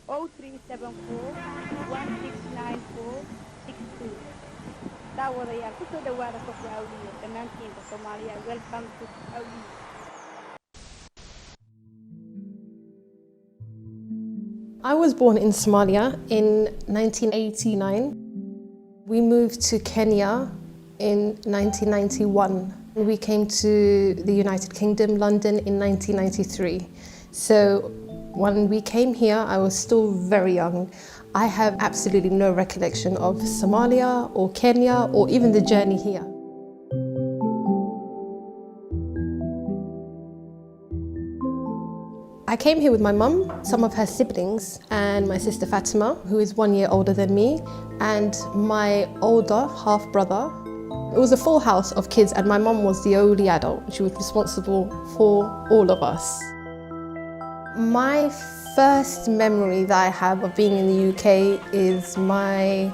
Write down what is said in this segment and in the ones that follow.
0374 daawadayaal ku soo dhawaada Kofka Awliyo dhammaantiinba Soomaaliya welcome to Awliyo. I was born in Somalia in 1989. We moved to Kenya in 1991. We came to the United Kingdom, London in 1993. So when we came here, I was still very young. I have absolutely no recollection of Somalia or Kenya or even the journey here. I came here with my mum, some of her siblings, and my sister Fatima, who is 1 year older than me, and my older half-brother. It was a full house of kids, and my mum was the only adult. She was responsible for all of us. My first memory that I have of being in the UK is my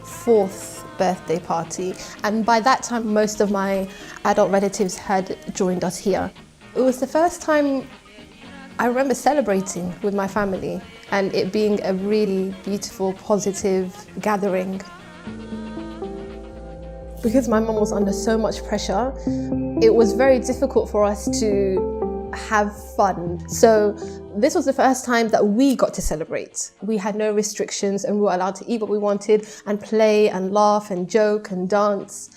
4th birthday party, and by that time most of my adult relatives had joined us here. It was the first time I remember celebrating with my family and it being a really beautiful, positive gathering. Because my mum was under so much pressure, it was very difficult for us to have fun. So this was the first time that we got to celebrate. We had no restrictions and we were allowed to eat what we wanted and play and laugh and joke and dance.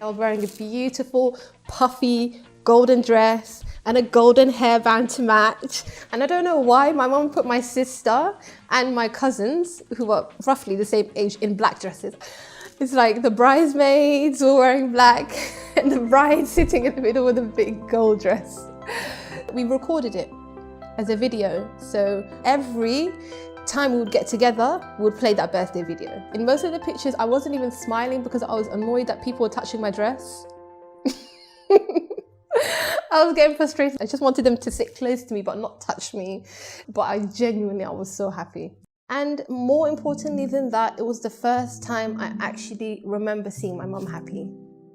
I was wearing a beautiful, puffy, golden dress and a golden hairband to match. And I don't know why my mum put my sister and my cousins, who were roughly the same age, in black dresses. It's like the bridesmaids were wearing black and the bride sitting in the middle with a big gold dress. We recorded it as a video. So every time we would get together, we would play that birthday video. In most of the pictures, I wasn't even smiling because I was annoyed that people were touching my dress. I was getting frustrated. I just wanted them to sit close to me but not touch me. But I was so happy. And more importantly than that, it was the first time I actually remember seeing my mum happy.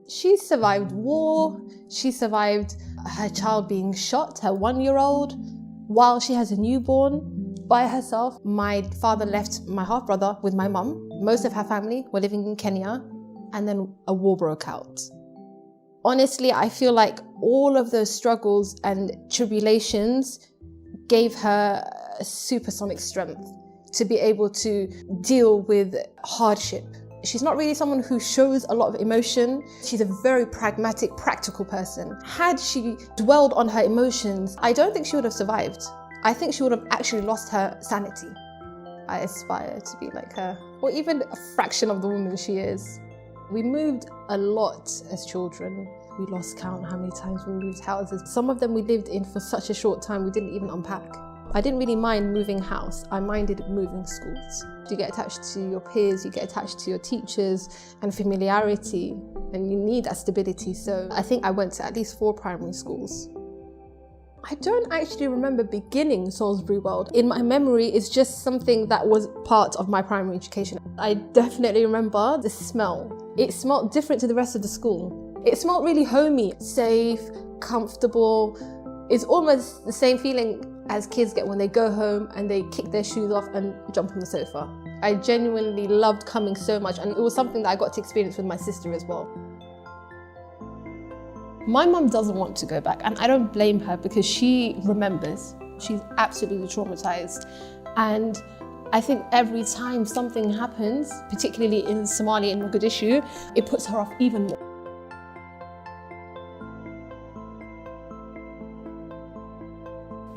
She survived war, she survived her child being shot, her 1-year-old, while she has a newborn by herself. My father left my half-brother with my mum. Most of her family were living in Kenya, and then a war broke out. Honestly, I feel like all of those struggles and tribulations gave her a supersonic strength to be able to deal with hardship. She's not really someone who shows a lot of emotion. She's a very pragmatic, practical person. Had she dwelled on her emotions, I don't think she would have survived. I think she would have actually lost her sanity. I aspire to be like her, or even a fraction of the woman she is. We moved a lot as children. We lost count how many times we moved houses. Some of them we lived in for such a short time we didn't even unpack. I didn't really mind moving house, I minded moving schools. You get attached to your peers, you get attached to your teachers and familiarity, and you need that stability. So I think I went to at least 4 primary schools. I don't actually remember beginning Salisbury World. In my memory, it's just something that was part of my primary education. I definitely remember the smell. It smelled different to the rest of the school. It smelled really homey, safe, comfortable. It's almost the same feeling as kids get when they go home and they kick their shoes off and jump on the sofa. I genuinely loved coming so much, and it was something that I got to experience with my sister as well. My mum doesn't want to go back, and I don't blame her because she remembers. She's absolutely traumatized. And I think every time something happens, particularly in Somalia, in Mogadishu, it puts her off even more.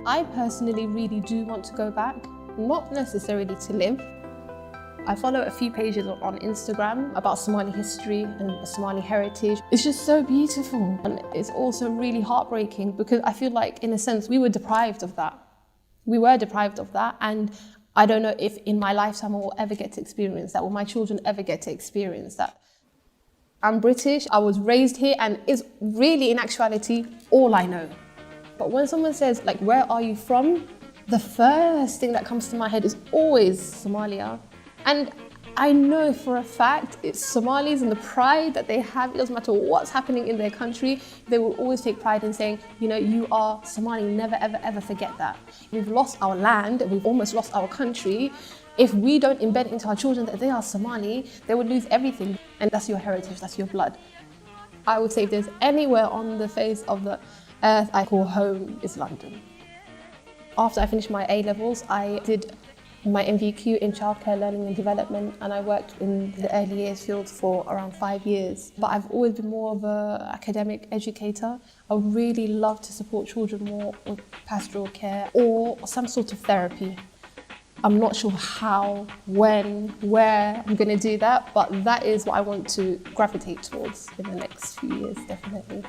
I personally really do want to go back, not necessarily to live. I follow a few pages on Instagram about Somali history and Somali heritage. It's just so beautiful, and it's also really heartbreaking because I feel like, in a sense, we were deprived of that. We were deprived of that, and I don't know if in my lifetime I will ever get to experience that, will my children ever get to experience that. I'm British, I was raised here, and it's really, in actuality, all I know. But when someone says, like, where are you from? The first thing that comes to my head is always Somalia. And I know for a fact it's Somalis and the pride that they have. It doesn't matter what's happening in their country, they will always take pride in saying, you know, you are Somali, never ever ever forget that. We've lost our land, we've almost lost our country. If we don't embed into our children that they are Somali, they would lose everything. And that's your heritage, that's your blood. I would say if there's anywhere on the face of the earth I call home, is London. After I finished my A-levels, I did my MVQ in childcare learning and development, and I worked in the early years field for around 5 years. But I've always been more of an academic educator. I would really love to support children more with pastoral care or some sort of therapy. I'm not sure how, when, where I'm going to do that, but that is what I want to gravitate towards in the next few years, definitely.